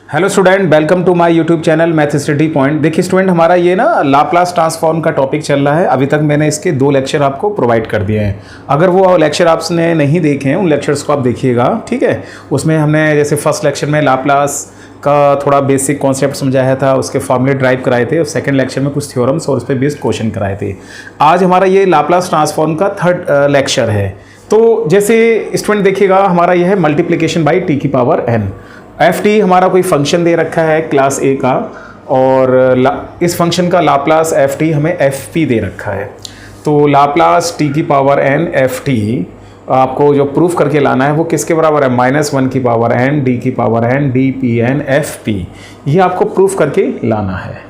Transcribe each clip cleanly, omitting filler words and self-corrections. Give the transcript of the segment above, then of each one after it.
Hello student, welcome to my YouTube channel math study point. देखिए student, हमारा ये ना लाप्लास ट्रांसफॉर्म का टॉपिक चल रहा है। अभी तक मैंने इसके 2 लेक्चर आपको प्रोवाइड कर दिए हैं। अगर वो लेक्चर आपने नहीं देखे हैं, उन लेक्चर्स को आप देखिएगा, ठीक है। उसमें हमने जैसे फर्स्ट लेक्चर में लाप्लास का थोड़ा बेसिक कॉन्सेप्ट समझाया था, उसके फॉर्मूले ड्राइव कराए थे, और सेकंड लेक्चर में कुछ थ्योरम्स और उस पर बेस्ड क्वेश्चन कराए थे। आज हमारा ये लाप्लास ट्रांसफॉर्म का थर्ड लेक्चर है। तो जैसे स्टूडेंट देखिएगा, हमारा यह है मल्टीप्लिकेशन बाई टी की पावर n। एफ टी हमारा कोई फंक्शन दे रखा है क्लास ए का, और इस फंक्शन का लाप्लास एफ टी हमें एफ पी दे रखा है। तो लाप्लास टी की पावर n एफ टी आपको जो प्रूफ करके लाना है वो किसके बराबर है? -1 की पावर n डी की power n D P N F P. ये आपको प्रूफ करके लाना है।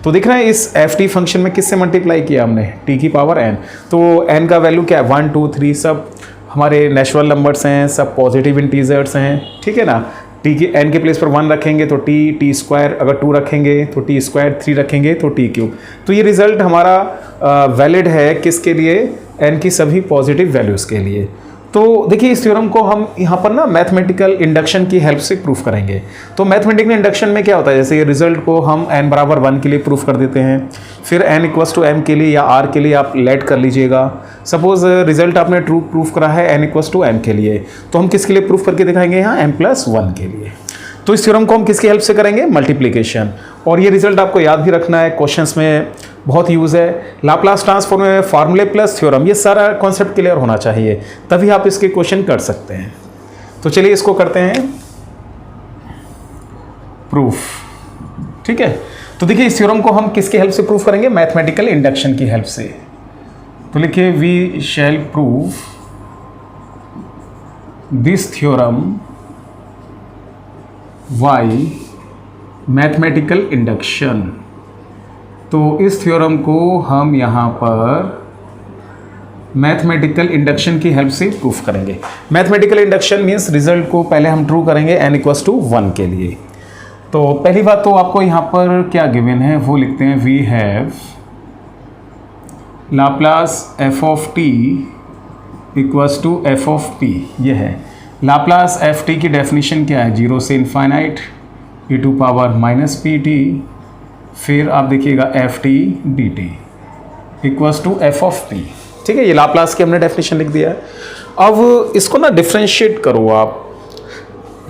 तो दिख रहा है इस एफ टी फंक्शन में किससे मल्टीप्लाई किया हमने? टी की पावर n। तो n का वैल्यू क्या है? 1 2 3 सब हमारे नेचुरल नंबर्स हैं, सब पॉजिटिव इंटीजर्स हैं, ठीक है ना। टी के n के प्लेस पर 1 रखेंगे तो टी स्क्वायर, अगर 2 रखेंगे तो टी स्क्वायर, 3 रखेंगे तो टी क्यूब। तो ये रिजल्ट हमारा वैलिड है किसके लिए? n की सभी पॉजिटिव वैल्यूज़ के लिए। तो देखिए इस थ्योरम को हम यहाँ पर ना मैथमेटिकल इंडक्शन की हेल्प से प्रूफ करेंगे। तो मैथमेटिकल इंडक्शन में क्या होता है, जैसे ये रिजल्ट को हम n बराबर 1 के लिए प्रूफ कर देते हैं, फिर n इक्वल्स टू m के लिए या r के लिए आप लेट कर लीजिएगा। सपोज रिजल्ट आपने ट्रू प्रूफ करा है n इक्वल्स टू m के लिए, तो हम किसके लिए प्रूफ करके दिखाएंगे? यहाँ m+1 के लिए। तो इस थ्योरम को हम किसकी हेल्प से करेंगे? मल्टीप्लिकेशन। और ये रिजल्ट आपको याद भी रखना है, क्वेश्चंस में बहुत यूज़ है। लाप्लास ट्रांसफॉर्म में फार्मूले प्लस थ्योरम, ये सारा कॉन्सेप्ट क्लियर होना चाहिए, तभी आप इसके क्वेश्चन कर सकते हैं। तो चलिए इसको करते हैं प्रूफ, ठीक है। तो देखिए इस थ्योरम को हम किसकी हेल्प से प्रूफ करेंगे? मैथमेटिकल इंडक्शन की हेल्प से। तो लिखिए we shall prove this theorem by mathematical induction. तो इस थ्योरम को हम यहाँ पर मैथमेटिकल इंडक्शन की हेल्प से प्रूफ करेंगे। मैथमेटिकल इंडक्शन मीन्स रिजल्ट को पहले हम ट्रू करेंगे n इक्वल्स टू 1 के लिए। तो पहली बात तो आपको यहाँ पर क्या गिवन है वो लिखते हैं, we have Laplace F of T equals to F of P. ये है लाप्लास एफ टी की डेफिनेशन क्या है? 0 से infinite e to power -pt, फिर आप देखिएगा F T D T equals to F of P, ठीक है। ये लाप्लास की हमने डेफिनेशन लिख दिया है। अब इसको ना डिफ्रेंशिएट करो आप,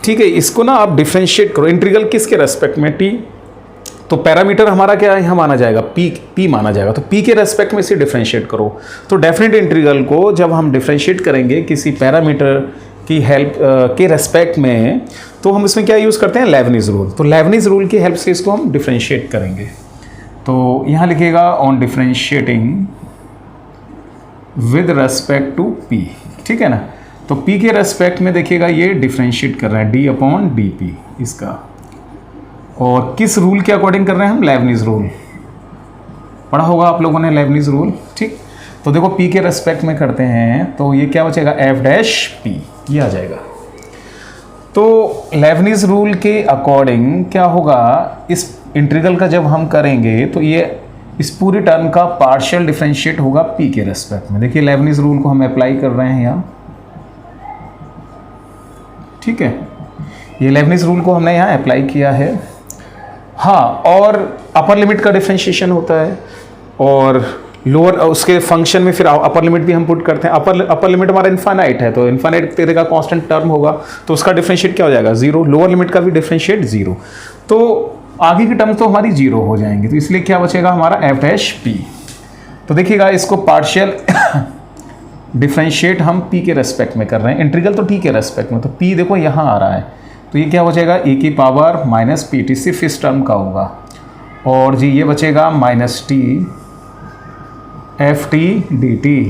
ठीक है। इसको ना आप डिफ्रेंशिएट करो, इंटीग्रल किसके रेस्पेक्ट में? टी। तो पैरामीटर हमारा क्या है? यहाँ माना जाएगा पी माना जाएगा। तो पी के रेस्पेक्ट में इसे डिफ्रेंशिएट करो। तो डेफिनेट इंटीग्रल को जब हम डिफ्रेंशिएट करेंगे किसी पैरामीटर की हेल्प के रेस्पेक्ट में, तो हम इसमें क्या यूज़ करते हैं? Leibniz rule. तो लेबनीज़ रूल की हेल्प से इसको हम डिफ्रेंशिएट करेंगे। तो यहाँ लिखिएगा on differentiating with respect to P, ठीक है ना। तो पी के रेस्पेक्ट में देखिएगा ये डिफ्रेंशिएट कर रहा है d/dt इसका, और किस रूल के अकॉर्डिंग कर रहे हैं हम? Leibniz rule. पढ़ा होगा आप लोगों ने लेबनीज़ रूल, ठीक। तो देखो पी के रेस्पेक्ट में करते हैं तो ये क्या बचेगा? f'(p), ये आ जाएगा। तो लेबनीज़ रूल के अकॉर्डिंग क्या होगा? इस इंटीग्रल का जब हम करेंगे तो ये इस पूरी टर्म का पार्शियल डिफरेंशिएट होगा पी के रेस्पेक्ट में। देखिए लेबनीज़ रूल को हम अप्लाई कर रहे हैं यहाँ, ठीक है। ये लेबनीज़ रूल को हमने यहाँ अप्लाई किया है। हाँ, और अपर लिमिट का डिफरेंशिएशन होता है, और लोअर उसके फंक्शन में फिर अपर लिमिट भी हम पुट करते हैं। अपर लिमिट हमारा इन्फाइनाइट है, तो इन्फाइनाइट तेरे का कांस्टेंट टर्म होगा, तो उसका डिफरेंशिएट क्या हो जाएगा? 0। लोअर लिमिट का भी डिफरेंशिएट 0। तो आगे की टर्म्स तो हमारी 0 हो जाएंगी, तो इसलिए क्या बचेगा हमारा? f'(p). तो देखिएगा इसको पार्शियल डिफरेंशिएट हम p के रेस्पेक्ट में कर रहे हैं, इंटीग्रल तो t के रेस्पेक्ट में। तो p देखो यहाँ आ रहा है, तो ये क्या बचेगा? e की पावर -pt, सिर्फ इस टर्म का होगा, और जी ये बचेगा -t F T D T.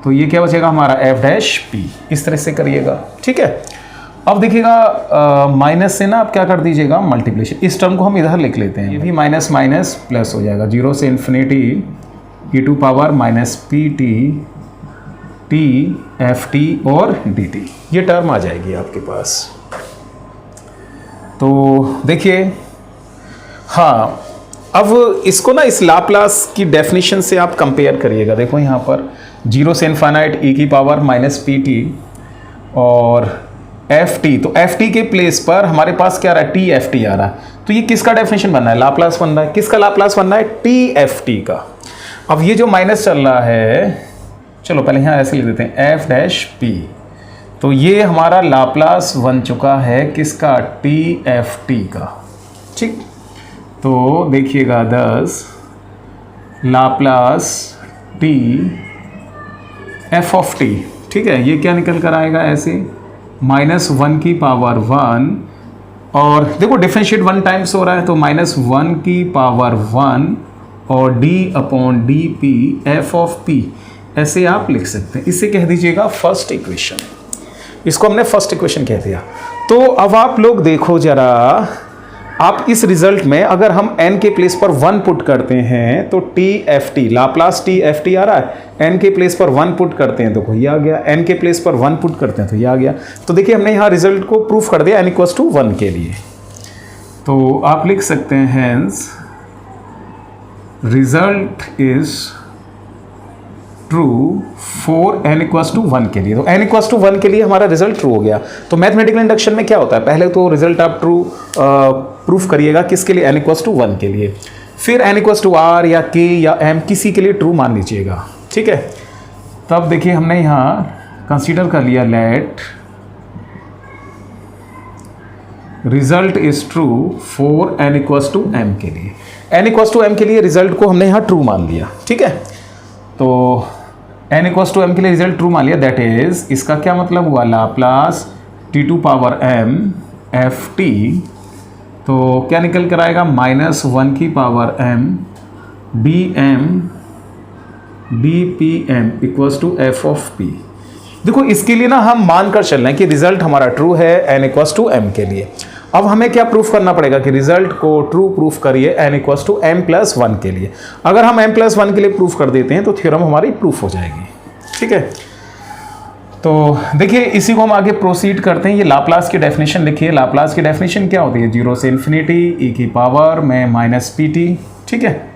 तो ये क्या बचेगा हमारा? f'(p). इस तरह से करिएगा, ठीक है। अब देखिएगा माइनस से ना आप क्या कर दीजिएगा? मल्टीप्लिकेशन। इस टर्म को हम इधर लिख लेते हैं, ये भी माइनस माइनस प्लस हो जाएगा। 0 से infinity e to power -pt t F T और डी टी, ये टर्म आ जाएगी आपके पास। तो देखिए, हाँ, अब इसको ना इस लाप्लास की डेफिनेशन से आप कंपेयर करिएगा। देखो यहाँ पर 0 से इन्फाइनाइट e की पावर -pt और एफ टी, तो एफ टी के प्लेस पर हमारे पास क्या आ रहा है, टी एफ टी आ रहा है। तो ये किसका डेफिनेशन बन रहा है, लाप्लास बन रहा है। किसका लाप्लास बन रहा है, टी एफ टी का। अब ये जो माइनस चल रहा है, चलो पहले यहाँ ऐसे लिख देते हैं, एफ डैश पी, तो ये हमारा लाप्लास बन चुका है किसका, टी एफ टी का। ठीक, तो देखिएगा 10 Laplace T F of T, ठीक है। ये क्या निकल कर आएगा ऐसे, -1 की पावर 1, और देखो डिफरेंशिएट 1 टाइम्स हो रहा है, तो -1 की पावर 1 और d upon D P F of P, ऐसे आप लिख सकते हैं। इसे कह दीजिएगा फर्स्ट इक्वेशन, इसको हमने फर्स्ट इक्वेशन कह दिया। तो अब आप लोग देखो जरा, आप इस रिजल्ट में अगर हम n के प्लेस पर 1 पुट करते हैं तो T F T, Laplace T F T आ रहा है, n के प्लेस पर 1 पुट करते हैं तो ये आ गया, n के प्लेस पर 1 पुट करते हैं तो ये आ गया। तो देखिए हमने यहाँ रिजल्ट को प्रूफ कर दिया n = 1 के लिए। तो आप लिख सकते हैं hence result is true for n = 1 के लिए। तो n = 1 के लिए हमारा रिजल्ट ट्रू हो गया। तो मैथमेटिकल इंडक्शन में क्या होता है, पहले तो रिजल्ट आप ट्रू प्रूफ करिएगा किसके लिए, n = 1 के लिए, फिर n = r या k या m किसी के लिए ट्रू मान लीजिएगा, ठीक है। तब देखिए हमने यहाँ कंसीडर कर लिया let result is true for n = m के लिए। n = m के लिए रिजल्ट को हमने यहाँ ट्रू मान लिया, ठीक है। तो n = m के लिए रिजल्ट ट्रू मान लिया, दैट इज इसका क्या मतलब हुआ, लाप्लास t⁻m एफ टी, तो क्या निकल कर आएगा, -1 की power m dm dpm = f of p। देखो इसके लिए ना हम मान कर चल रहे हैं कि रिजल्ट हमारा ट्रू है n = m के लिए। अब हमें क्या प्रूफ करना पड़ेगा कि रिजल्ट को ट्रू प्रूफ करिए n = m+1 के लिए। अगर हम m+1 के लिए प्रूफ कर देते हैं तो थ्योरम हमारी प्रूफ हो जाएगी, ठीक है। तो देखिए इसी को हम आगे प्रोसीड करते हैं। ये लाप्लास की डेफिनेशन लिखिए। लाप्लास की डेफिनेशन क्या होती है, 0 से इन्फिनिटी e की पावर में -pt, ठीक है।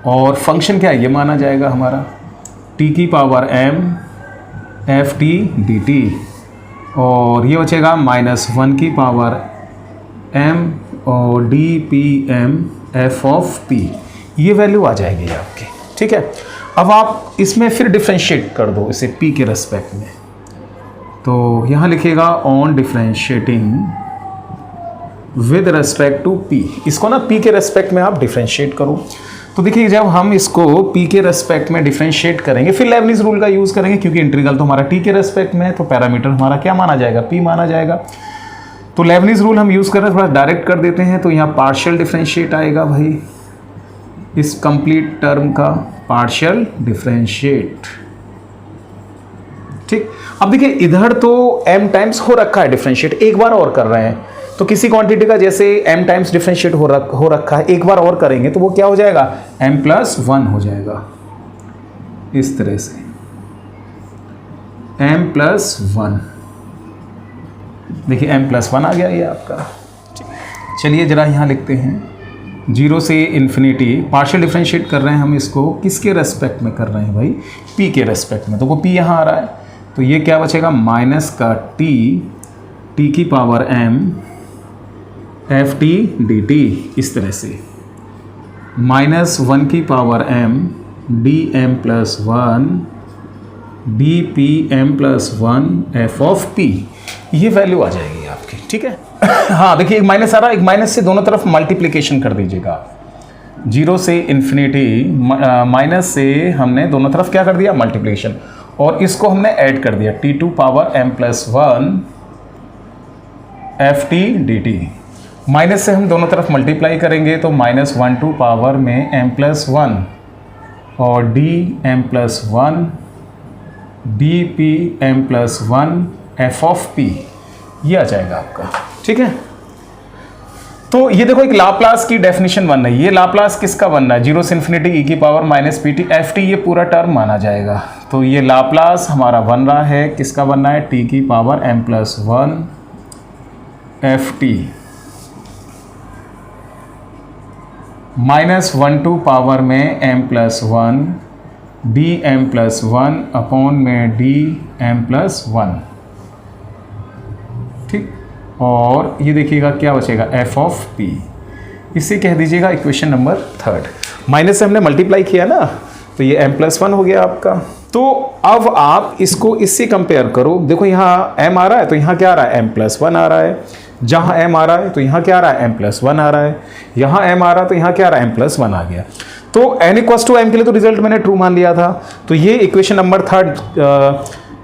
और फंक्शन क्या है, ये माना जाएगा हमारा t⁻m F T D T, और ये बचेगा -1 की पावर m और dpm f ऑफ p, ये वैल्यू आ जाएगी आपकी, ठीक है। अब आप इसमें फिर डिफ्रेंशिएट कर दो इसे p के रेस्पेक्ट में, तो यहाँ लिखिएगा on differentiating with respect to p, इसको ना p के रेस्पेक्ट में आप डिफ्रेंशिएट करो। तो देखिए जब हम इसको p के रेस्पेक्ट में डिफरेंशिएट करेंगे, फिर लेबनिज रूल का यूज़ करेंगे, क्योंकि इंटीग्रल तो हमारा t के रेस्पेक्ट में है, तो पैरामीटर हमारा क्या माना जाएगा, p माना जाएगा। तो लेबनिज रूल हम यूज़ कर रहे हैं, थोड़ा डायरेक्ट कर देते हैं। तो यहाँ पार्शियल डिफरेंशिएट आएगा भाई, इस कंप्लीट टर्म का पार्शियल डिफरेंशिएट, ठीक। अब देखिए इधर तो m टाइम्स हो रखा है डिफरेंशिएट, एक बार और कर रहे हैं। तो किसी क्वांटिटी का जैसे m टाइम्स डिफरेंशिएट हो रखा है, एक बार और करेंगे तो वो क्या हो जाएगा, m+1 हो जाएगा, इस तरह से m+1। देखिए m+1 आ गया ये आपका। चलिए जरा यहाँ लिखते हैं, 0 से इन्फिनिटी पार्शियल डिफरेंशिएट कर रहे हैं हम इसको, किसके रेस्पेक्ट में कर रहे हैं भाई, p के रेस्पेक्ट में। तो वो p यहाँ आ रहा है, तो ये क्या बचेगा, माइनस का t⁻m F T D T, इस तरह से -1 की power m dm+1 dpm+1 f of p, ये वैल्यू आ जाएगी आपकी, ठीक है। हाँ देखिए एक माइनस आ रहा है, एक माइनस से दोनों तरफ मल्टीप्लिकेशन कर दीजिएगा। 0 से इन्फिनिटी माइनस से हमने दोनों तरफ क्या कर दिया, मल्टीप्लिकेशन, और इसको हमने ऐड कर दिया t⁻m+1 F T D T. Minus से हम दोनों तरफ मल्टीप्लाई करेंगे तो -1 टू पावर में m+1 और dm+1 dpm+1 f of p, ये आ जाएगा आपका, ठीक है। तो ये देखो एक लाप्लास की डेफिनेशन बन रही है। ये लाप्लास किसका बन रहा है, 0 से इन्फिनिटी e की पावर -pt ft, ये पूरा टर्म माना जाएगा। तो ये लाप्लास हमारा बन रहा है, किसका बन रहा है, t की power m+1 ft -1 to power में m+1 dm+1 अपॉन में dm+1, ठीक, और ये देखिएगा क्या बचेगा एफ ऑफ पी, इसे कह दीजिएगा इक्वेशन नंबर 3। माइनस से हमने मल्टीप्लाई किया ना, तो ये m+1 हो गया आपका। तो अब आप इसको इससे कंपेयर करो, देखो यहाँ m आ रहा है तो यहाँ क्या आ रहा है m+1 आ रहा है, जहाँ m आ रहा है तो यहाँ क्या आ रहा है m+1 आ रहा है, यहाँ m आ रहा है तो यहाँ क्या आ रहा है m+1 आ गया। तो n=m के लिए तो रिजल्ट मैंने ट्रू मान लिया था, तो ये इक्वेशन नंबर 3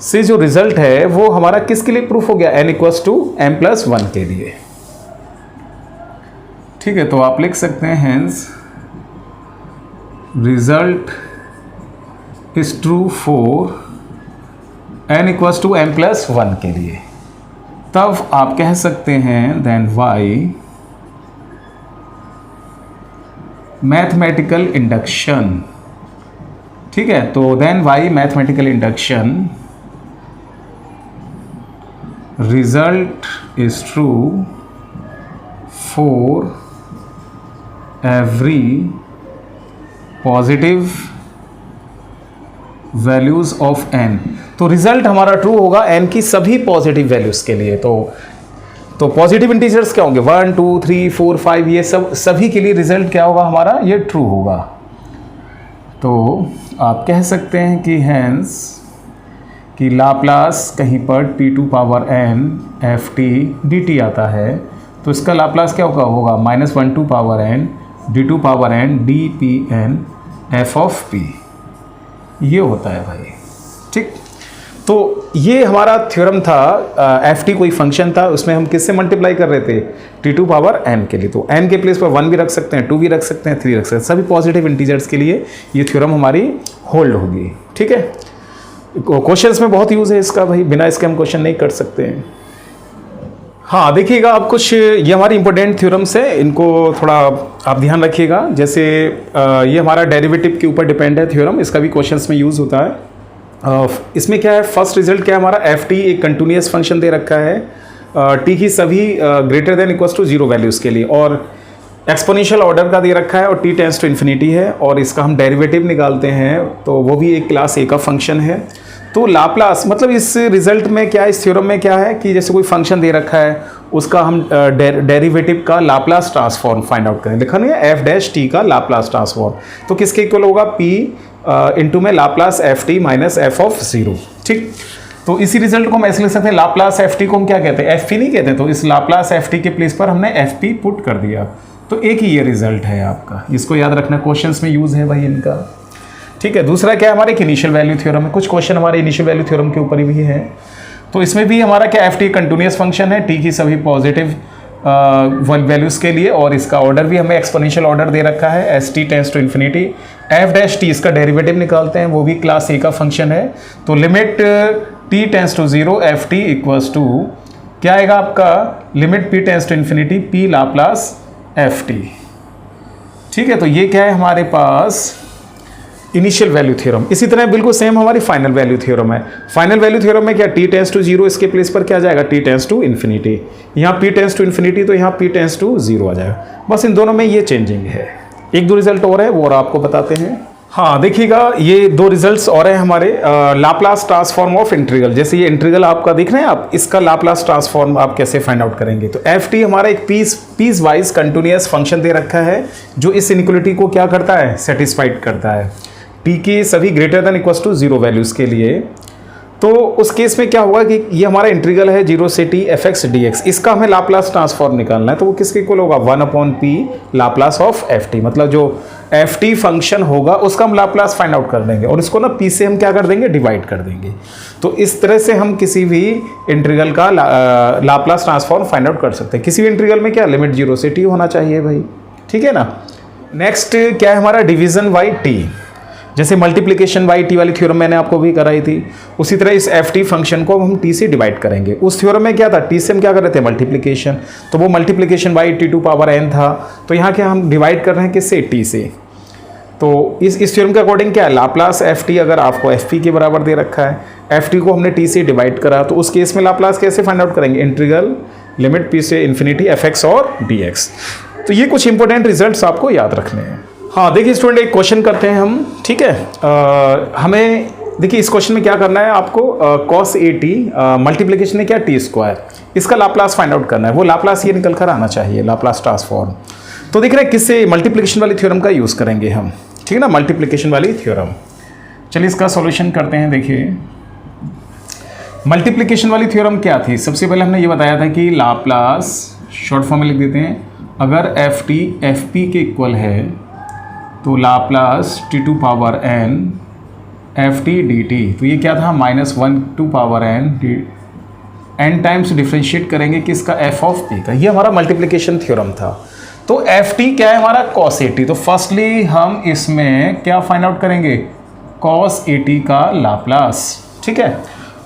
से जो रिजल्ट है वो हमारा किसके लिए प्रूफ हो गया, n=m+1 के लिए। ठीक है, तो आप लिख सकते हैं hence result is true for n=m+1 के लिए। तब आप कह सकते हैं देन y मैथमेटिकल इंडक्शन। ठीक है, तो then y mathematical induction result is true for every positive values of n। तो रिजल्ट हमारा ट्रू होगा n की सभी पॉजिटिव वैल्यूज के लिए। तो पॉजिटिव इंटीजर्स क्या होंगे 1 2 3 4 5, ये सभी के लिए रिजल्ट क्या होगा हमारा, ये ट्रू होगा। तो आप कह सकते हैं कि हेंस कि लाप्लास कहीं पर t⁴n ft dt आता है, तो इसका लाप्लास क्या होगा -1/n d⁴n dpn f of p, ये होता है भाई। ठीक, तो ये हमारा थ्योरम था। ft कोई फंक्शन था, उसमें हम किससे मल्टीप्लाई कर रहे थे t⁴n के लिए, तो n के प्लेस पर 1 भी रख सकते हैं, 2 भी रख सकते हैं, 3 रख सकते हैं, सभी पॉजिटिव इंटीजर्स के लिए ये थ्योरम हमारी होल्ड होगी। ठीक है, क्वेश्चंस में बहुत यूज़ है इसका भाई, बिना इसके हम क्वेश्चन नहीं कर सकते हैं। हाँ देखिएगा, आप कुछ ये हमारी इंपॉर्टेंट थ्योरम्स है, इनको थोड़ा आप ध्यान रखिएगा। जैसे ये हमारा डेरिवेटिव के ऊपर डिपेंड है थ्योरम, इसका भी क्वेश्चंस में यूज़ होता है। इसमें क्या है, फर्स्ट रिजल्ट क्या है हमारा, ft एक कंटिन्यूस फंक्शन दे रखा है t की सभी greater than equals to 0 values के लिए, और एक्सपोनेंशियल ऑर्डर का दे रखा है और t टेंड्स टू इन्फिनिटी है, और इसका हम डेरिवेटिव निकालते हैं तो वो भी एक क्लास a का फंक्शन है। तो लाप्लास मतलब इस रिजल्ट में क्या, इस थ्योरम में क्या है कि जैसे कोई फंक्शन दे रखा है उसका हम डेरिवेटिव का लाप्लास ट्रांसफॉर्म फाइंड आउट करें, लिखा नहीं है f' t का लाप्लास ट्रांसफॉर्म, तो किसके इक्वल होगा p इंटू में Laplace ft minus f of 0। ठीक, तो इसी रिजल्ट को हम ऐसे लिख सकते हैं, लाप्लास ft को हम क्या कहते हैं, fp नहीं कहते, तो इस लाप्लास ft के प्लेस पर हमने fp पुट कर दिया, तो एक ही ये रिजल्ट है आपका, इसको याद रखना, क्वेश्चंस में यूज़ है भाई इनका। ठीक है, दूसरा क्या है हमारे इनिशियल वैल्यू थ्योरम है, कुछ क्वेश्चन हमारे इनिशियल वैल्यू थ्योरम के ऊपर भी है, तो इसमें भी हमारा क्या ft कंटिन्यूस फंक्शन है t की सभी पॉजिटिव वैल्यूज़ के लिए, और इसका ऑर्डर भी हमें एक्सपोनेंशियल ऑर्डर दे रखा है st tends to infinity, f' t इसका डेरिवेटिव निकालते हैं, वो भी क्लास a का फंक्शन है। तो limit t tends to 0 ft equals to क्या आएगा आपका, limit p tends to infinity p Laplace ft। ठीक है, तो ये क्या है हमारे पास इनिशियल वैल्यू थ्योरम। इसी तरह बिल्कुल सेम हमारी फाइनल वैल्यू थ्योरम है। फाइनल वैल्यू थ्योरम में क्या, t टेंड्स टू 0 इसके प्लेस पर क्या जाएगा, t टेंड्स टू इन्फिनिटी, यहाँ p टेंड्स टू इन्फिनिटी तो यहाँ p टेंड्स टू 0 आ जाएगा, बस इन दोनों में ये चेंजिंग है। एक दो रिजल्ट और है वो और आपको बताते हैं। हाँ देखिएगा, ये दो रिजल्ट्स और हैं हमारे, लाप्लास ट्रांसफॉर्म ऑफ इंटीग्रल, जैसे ये इंटीग्रल आपका देख रहे हैं आप, इसका लाप्लास ट्रांसफॉर्म आप कैसे फाइंड आउट करेंगे। तो ft हमारा एक पीस वाइज कंटिन्यूस फंक्शन दे रखा है जो इस इनइक्वालिटी को क्या करता है, सेटिस्फाइड करता है t के सभी greater than equals to 0 values के लिए। तो उस केस में क्या होगा कि ये हमारा इंटीग्रल है 0 से t fx dx, इसका हमें लाप्लास ट्रांसफॉर्म निकालना है, तो वो किसके इक्वल होगा 1/p लाप्लास ऑफ ft, मतलब जो ft फंक्शन होगा उसका हम लाप्लास फाइंड आउट कर देंगे और इसको ना p से हम क्या कर देंगे, डिवाइड कर देंगे। तो इस तरह से हम किसी भी इंटीग्रल का लाप्लास ट्रांसफॉर्म फाइंड आउट कर सकते हैं। किसी भी इंटीग्रल में क्या, लिमिट 0 से t होना चाहिए भाई, ठीक है ना। नेक्स्ट क्या है हमारा, डिवीजन बाई t, जैसे मल्टीप्लिकेशन बाई टी वाली थ्योरम मैंने आपको भी कराई थी, उसी तरह इस ft फंक्शन को हम t से डिवाइड करेंगे। उस थ्योरम में क्या था, t से हम क्या कर रहे थे, मल्टीप्लिकेशन, तो वो मल्टीप्लिकेशन बाई t⁴n था, तो यहाँ क्या हम डिवाइड कर रहे हैं किससे, t से। तो इस थ्योरम के अकॉर्डिंग क्या है, लाप्लास ft अगर आपको fp के बराबर दे रखा है, ft को हमने t से डिवाइड करा, तो उस केस में लाप्लास कैसे फाइंड आउट करेंगे, इंटीग्रल लिमिट p से इन्फिनिटी fx और dx। तो ये कुछ इंपॉर्टेंट रिजल्ट्स आपको याद रखने हैं। हाँ देखिए स्टूडेंट, एक क्वेश्चन करते हैं हम, ठीक है। हमें देखिए इस क्वेश्चन में क्या करना है आपको, cos ए टी मल्टीप्लीकेशन है क्या टी स्क्वायर, इसका लाप्लास फाइंड आउट करना है। वो लाप्लास ये निकल कर आना चाहिए, लाप्लास ट्रांसफॉर्म। तो देख रहे हैं किससे, मल्टीप्लीकेशन वाली थ्योरम का यूज़ करेंगे हम, ठीक है ना, मल्टीप्लीकेशन वाली थ्योरम। चलिए इसका सॉल्यूशन करते हैं। देखिए मल्टीप्लीकेशन वाली थ्योरम क्या थी, सबसे पहले हमने ये बताया था कि लाप्लास, शॉर्ट फॉर्म में लिख देते हैं, अगर एफ टी एफ पी के इक्वल है तो Laplace T to power N F T D T. तो ये क्या था, -1 to power N D, N times differentiate करेंगे किसका, एफ ऑफ पी का। ये हमारा मल्टीप्लिकेशन थ्योरम था। तो एफ टी क्या है हमारा, कॉस ए टी। तो फर्स्टली हम इसमें क्या फाइंड आउट करेंगे, कॉस ए टी का लाप्लास, ठीक है,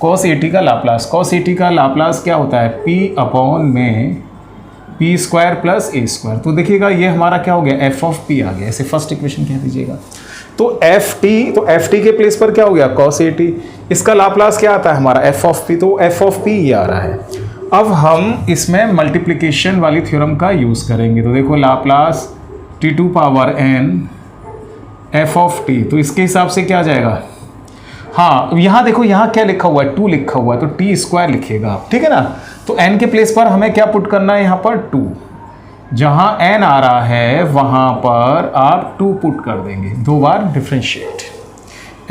कॉस ए टी का लाप्लास। कॉस ए टी का लाप्लास क्या होता है, पी अपॉन में P square plus A square. तो देखिएगा ये हमारा क्या हो गया, एफ ऑफ पी आ गया, ऐसे फर्स्ट इक्वेशन कह दीजिएगा। तो एफ टी के प्लेस पर क्या हो गया, कॉस ए टी। इसका लाप्लास क्या आता है हमारा, एफ ऑफ पी। तो एफ ऑफ पी ये आ रहा है। अब हम इसमें मल्टीप्लिकेशन वाली थ्योरम का यूज़ करेंगे। तो देखो Laplace T to power N F of T, तो इसके हिसाब से क्या आ जाएगा, हाँ यहाँ देखो यहाँ क्या लिखा हुआ है, 2 लिखा हुआ है, तो टी स्क्वायर लिखिएगा आप, ठीक है ना। तो n के प्लेस पर हमें क्या पुट करना है, यहाँ पर 2, जहाँ n आ रहा है वहाँ पर आप 2 पुट कर देंगे, 2 बार डिफ्रेंशिएट।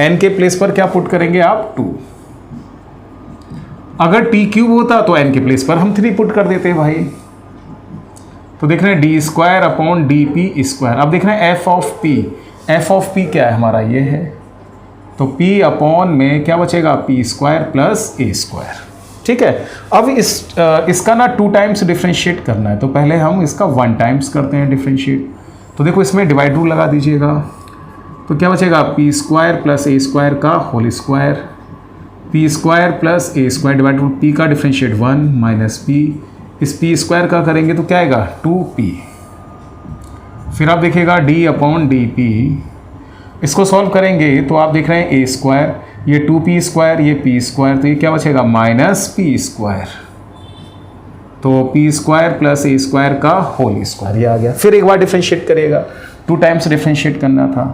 n के प्लेस पर क्या पुट करेंगे आप, 2। अगर t क्यूब होता तो n के प्लेस पर हम 3 पुट कर देते भाई। तो देख रहे हैं D square upon D P square. अब देख रहे हैं F of P, F of P क्या है हमारा, ये है, तो p अपॉन में क्या बचेगा, P square plus A square, ठीक है। अब इसका ना 2 टाइम्स डिफ्रेंशिएट करना है, तो पहले हम इसका 1 टाइम्स करते हैं डिफ्रेंशिएट। तो देखो इसमें डिवाइड रूल लगा दीजिएगा, तो क्या बचेगा, P square plus A square का whole square, P square plus A square divide rule, P का डिफ्रेंशिएट 1 माइनस पी, इस पी स्क्वायर का करेंगे तो क्या आएगा, 2p। फिर आप देखिएगा डी अपॉन डी पी, इसको सॉल्व करेंगे तो आप देख रहे हैं ए स्क्वायर, ये 2p स्क्वायर, ये p स्क्वायर, तो ये क्या बचेगा, माइनस पी स्क्वायर। तो p square plus A square का होल स्क्वायर, ये आ गया। फिर एक बार डिफ्रेंशिएट करिएगा, 2 टाइम्स डिफ्रेंशिएट करना था।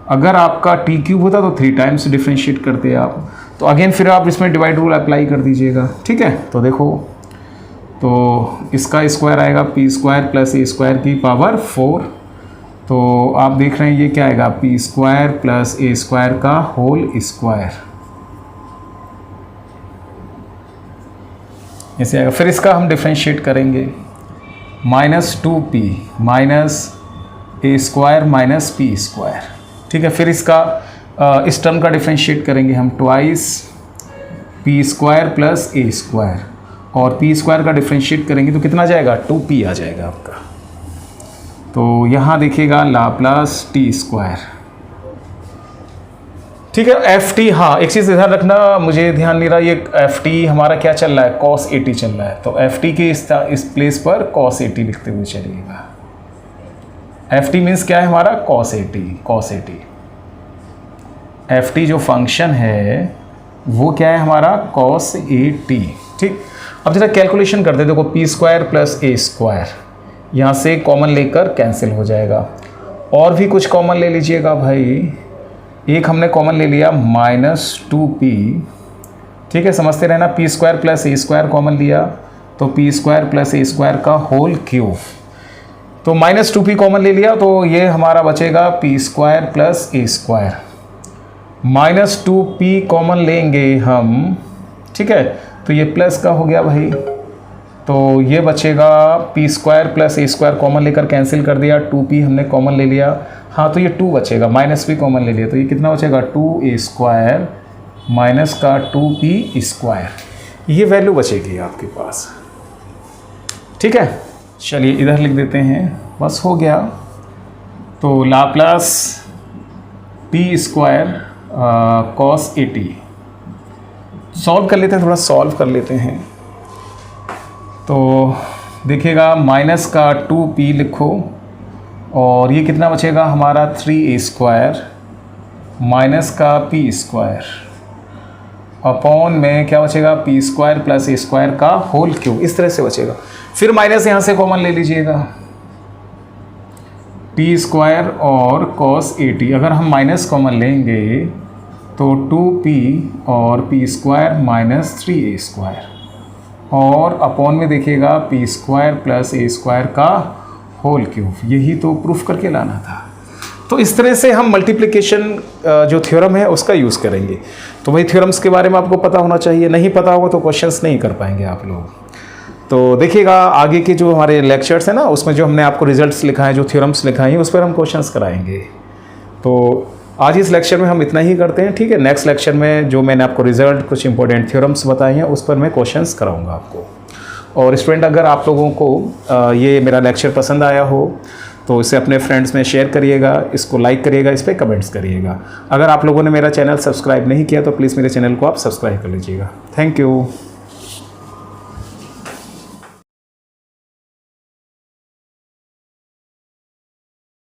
अगर आपका t क्यूब होता तो 3 टाइम्स डिफ्रेंशिएट करते आप। तो अगेन फिर आप इसमें डिवाइड रूल अप्लाई कर दीजिएगा, ठीक है। तो देखो, तो इसका स्क्वायर आएगा P square plus A square की पावर 4। तो आप देख रहे हैं ये क्या आएगा, P square plus A square का होल स्क्वायर, ऐसे आएगा। फिर इसका हम डिफ्रेंशिएट करेंगे, -2p माइनस ए स्क्वायर माइनस पी स्क्वायर, ठीक है। फिर इसका इस टर्म का डिफ्रेंशिएट करेंगे हम, twice P square plus A square, और पी स्क्वायर का डिफ्रेंशिएट करेंगे तो कितना जाएगा, 2p आ जाएगा आपका। तो यहाँ देखिएगा लाप्लास टी स्क्वायर, ठीक है। एफ टी, हाँ एक चीज़ ध्यान रखना, मुझे ध्यान नहीं रहा, ये एफ टी हमारा क्या चल रहा है, कॉस ए टी चल रहा है। तो एफ टी के इस प्लेस पर कॉस ए टी लिखते हुए चलिएगा। एफ टी मीन्स क्या है हमारा, cos A T, cos A T. F T जो फंक्शन है वो क्या है हमारा, कॉस ए टी, ठीक। अब जरा कैलकुलेशन करते हैं, देखो P square plus A square, यहाँ से कॉमन लेकर कैंसिल हो जाएगा। और भी कुछ कॉमन ले लीजिएगा भाई, एक हमने कॉमन ले लिया -2p, ठीक है, समझते रहना। P square plus A square common लिया तो P square plus A square का होल क्यूब, तो -2p कॉमन ले लिया तो ये हमारा बचेगा P square plus A square. -2p common लेंगे हम, ठीक है, तो ये प्लस का हो गया भाई, तो ये बचेगा P square plus A square common लेकर कैंसिल कर दिया, 2p हमने कॉमन ले लिया, हाँ तो ये 2 बचेगा, -p कॉमन ले लिया तो ये कितना बचेगा, 2a स्क्वायर माइनस का 2p स्क्वायर, ये वैल्यू बचेगी आपके पास, ठीक है। चलिए इधर लिख देते हैं, बस हो गया। तो Laplace T square cos A T solve कर लेते हैं, थोड़ा सॉल्व कर लेते हैं। तो देखिएगा माइनस का 2p लिखो, और ये कितना बचेगा हमारा 3a स्क्वायर माइनस का p स्क्वायर, अपॉन में क्या बचेगा, p square plus A square का होल क्यूब, इस तरह से बचेगा। फिर माइनस यहाँ से कॉमन ले लीजिएगा, टी स्क्वायर और कॉस ए टी, अगर हम माइनस कॉमन लेंगे तो 2p और p² माइनस 3a² और अपॉन में देखिएगा p² प्लस a² का होल क्यूब। यही तो प्रूफ करके लाना था। तो इस तरह से हम मल्टीप्लिकेशन जो थ्योरम है उसका यूज़ करेंगे। तो वही थ्योरम्स के बारे में आपको पता होना चाहिए, नहीं पता होगा तो क्वेश्चंस नहीं कर पाएंगे आप लोग। तो देखिएगा आगे के जो हमारे लेक्चर्स हैं ना, उसमें जो हमने आपको रिजल्ट्स लिखाए, जो थ्योरम्स लिखाए हैं, उस पर हम क्वेश्चंस कराएंगे। तो आज इस लेक्चर में हम इतना ही करते हैं, ठीक है। नेक्स्ट लेक्चर में जो मैंने आपको रिजल्ट, कुछ इंपॉर्टेंट थ्योरम्स बताए हैं, उस पर मैं क्वेश्चंस कराऊंगा आपको। और स्टूडेंट, अगर आप लोगों को ये मेरा लेक्चर पसंद आया हो तो इसे अपने फ्रेंड्स में शेयर करिएगा, इसको लाइक करिएगा, इस पर कमेंट्स करिएगा। अगर आप लोगों ने मेरा चैनल सब्सक्राइब नहीं किया तो प्लीज़ मेरे चैनल को आप सब्सक्राइब कर लीजिएगा। Thank you.